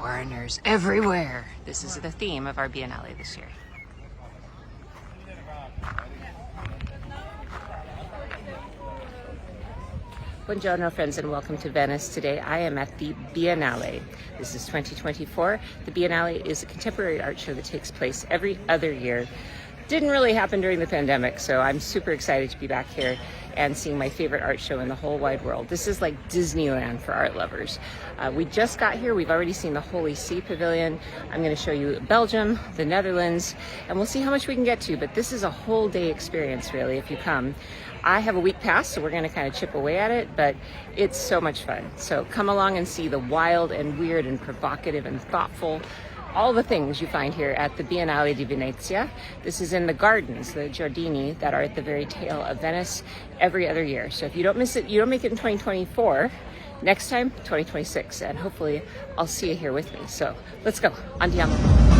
Foreigners everywhere. This is the theme of our Biennale this year. Buongiorno friends and welcome to Venice. Today I am at the Biennale. This is 2024. The Biennale is a contemporary art show that takes place every other year. Didn't really happen during the pandemic, so I'm super excited to be back here and seeing my favorite art show in the whole wide world. This is like Disneyland for art lovers. We just got here. We've already seen the Holy See Pavilion. I'm going to show you Belgium, the Netherlands, and we'll see how much we can get to, but this is a whole day experience really if you come. I have a week pass, so we're going to kind of chip away at it, but it's so much fun. So come along and see the wild and weird and provocative and thoughtful, all the things you find here at the Biennale di Venezia. This is in the gardens, the giardini, that are at the very tail of Venice every other year. So if you don't miss it, you don't make it in 2024, next time, 2026, and hopefully I'll see you here with me. So let's go, andiamo.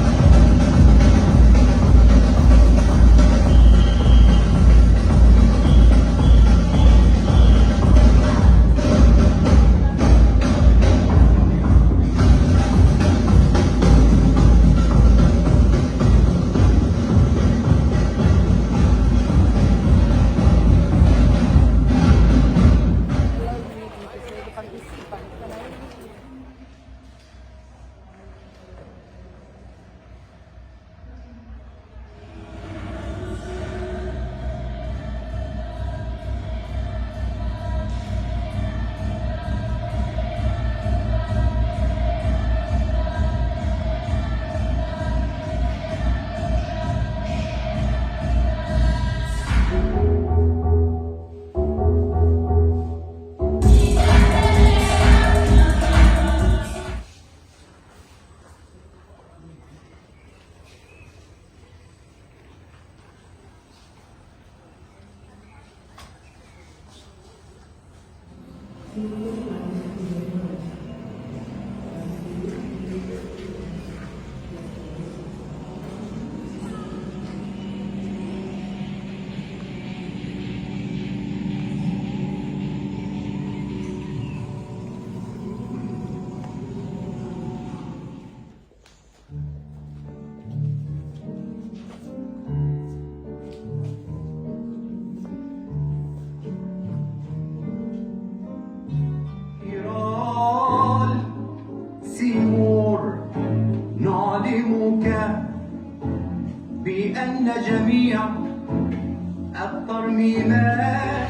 بأن جميع الترميمات